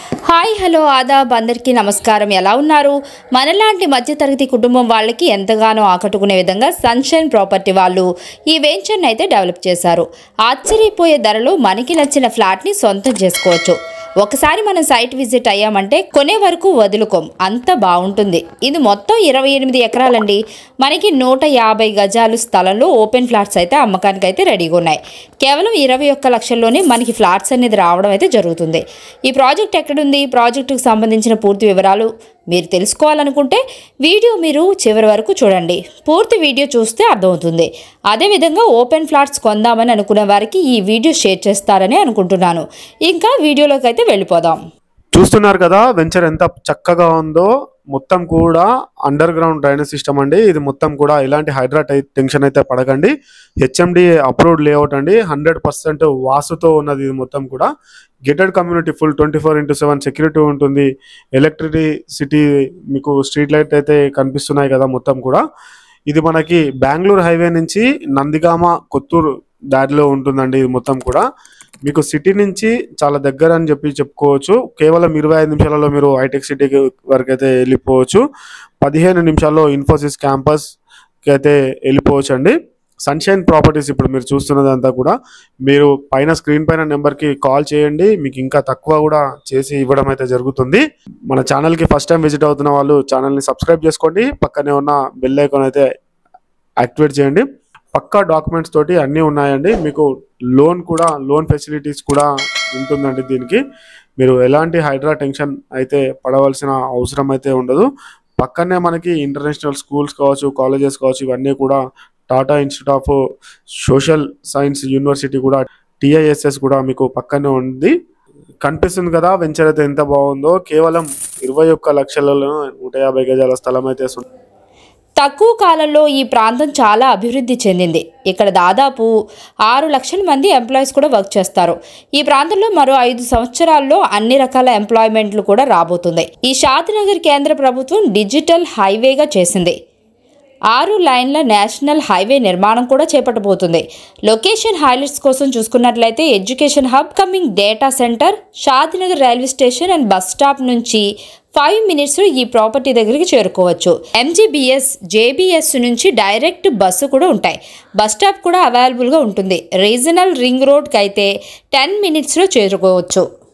Hi hello Aadab అందరికీ నమస్కారం. ఎలా ఉన్నారు? మనలాంటి మధ్యతరగతి కుటుంబం వాళ్ళకి ఎంతగానో ఆకట్టుకునే విధంగా సన్షైన్ ప్రాపర్టీ వాళ్ళు ఈ వెంచర్ని అయితే డెవలప్ చేశారు. ఆశ్చర్యపోయే ధరలో మనకి నచ్చిన ఫ్లాట్ని సొంతం చేసుకోవచ్చు. ఒకసారి మనం సైట్ విజిట్ అయ్యామంటే కొనే వరకు వదులుకోం, అంత బాగుంటుంది. ఇది మొత్తం 28 ఎకరాలండి. మనకి 150 గజాలు స్థలంలో ఓపెన్ ఫ్లాట్స్ అయితే అమ్మకానికి అయితే రెడీగా ఉన్నాయి. కేవలం 21 లక్షల్లోనే మనకి ఫ్లాట్స్ అనేది రావడం అయితే జరుగుతుంది. ఈ ప్రాజెక్ట్ ఎక్కడుంది, ప్రాజెక్టుకు సంబంధించిన పూర్తి వివరాలు మీరు తెలుసుకోవాలనుకుంటే వీడియో మీరు చివరి వరకు చూడండి. పూర్తి వీడియో చూస్తే అర్థమవుతుంది. అదేవిధంగా ఓపెన్ ఫ్లాట్స్ కొందామని అనుకునే వారికి ఈ వీడియో షేర్ చేస్తారని అనుకుంటున్నాను. ఇంకా వీడియోలోకి అయితే వెళ్ళిపోదాం. చూస్తున్నారు కదా వెంచర్ ఎంత చక్కగా ఉందో. మొత్తం కూడా అండర్ గ్రౌండ్ డ్రైనేజ్ సిస్టమ్ అండి. ఇది మొత్తం కూడా ఇలాంటి హైడ్రా టెన్షన్ అయితే పడకండి. హెచ్ఎండి అప్రూవ్డ్ లేఅవుట్ అండి. 100% వాసుతో ఉన్నది. ఇది మొత్తం కూడా గేటెడ్ కమ్యూనిటీ, ఫుల్ 24/7 సెక్యూరిటీ ఉంటుంది. ఎలక్ట్రిసిటీ మీకు స్ట్రీట్ లైట్ అయితే కనిపిస్తున్నాయి కదా మొత్తం కూడా. ఇది మనకి బెంగళూరు హైవే నుంచి నందిగామ కొత్తూరు దారిలో ఉంటుందండి. ఇది మొత్తం కూడా మీకు సిటీ నుంచి చాలా దగ్గర అని చెప్పుకోవచ్చు. కేవలం 25 నిమిషాలలో మీరు హైటెక్ సిటీకి వరకు అయితే వెళ్ళిపోవచ్చు. 15 నిమిషాల్లో ఇన్ఫోసిస్ క్యాంపస్కి అయితే వెళ్ళిపోవచ్చు అండి. సన్షైన్ ప్రాపర్టీస్ ఇప్పుడు మీరు చూస్తున్నదంతా కూడా మీరు పైన స్క్రీన్ పైన నెంబర్కి కాల్ చేయండి. మీకు ఇంకా తక్కువ కూడా చేసి ఇవ్వడం అయితే జరుగుతుంది. మన ఛానల్కి ఫస్ట్ టైం విజిట్ అవుతున్న వాళ్ళు ఛానల్ని సబ్స్క్రైబ్ చేసుకోండి. పక్కనే ఉన్న బెల్ ఐకాన్ అయితే యాక్టివేట్ చేయండి. పక్కా డాక్యుమెంట్స్ తోటి అన్నీ ఉన్నాయండి. మీకు లోన్ ఫెసిలిటీస్ కూడా ఉంటుందండి. దీనికి మీరు ఎలాంటి హైడ్రా టెన్షన్ అయితే పడవలసిన అవసరం అయితే ఉండదు. పక్కనే మనకి ఇంటర్నేషనల్ స్కూల్స్ కావచ్చు, కాలేజెస్ కావచ్చు, ఇవన్నీ కూడా Tata institute of social science university కూడా, TISS కూడా మీకు పక్కనే ఉంది. కనిపిస్తుంది కదా వెంచర్ అయితే ఎంత బాగుందో. కేవలం 21 లక్షలలో 150 గజాల స్థలం అయితే తక్కువ కాలంలో ఈ ప్రాంతం చాలా అభివృద్ధి చెందింది. ఇక్కడ దాదాపు 6 లక్షల మంది ఎంప్లాయీస్ కూడా వర్క్ చేస్తారు. ఈ ప్రాంతంలో మరో 5 సంవత్సరాల్లో అన్ని రకాల ఎంప్లాయ్మెంట్లు కూడా రాబోతుంది. ఈ షాద్నగర్ కేంద్ర ప్రభుత్వం డిజిటల్ హైవేగా చేసింది. 6 లైన్ల నేషనల్ హైవే నిర్మాణం కూడా చేపట్టబోతుంది. లొకేషన్ హైలైట్స్ కోసం చూసుకున్నట్లయితే education hub, coming data centre, Shadnagar railway station and bus stop నుంచి 5 మినిట్స్ ఈ ప్రాపర్టీ దగ్గరికి చేరుకోవచ్చు. MGBS, JBS నుంచి డైరెక్ట్ బస్సు కూడా ఉంటాయి. బస్ స్టాప్ కూడా అవైలబుల్గా ఉంటుంది. రీజనల్ రింగ్ రోడ్కి అయితే 10 మినిట్స్లో చేరుకోవచ్చు.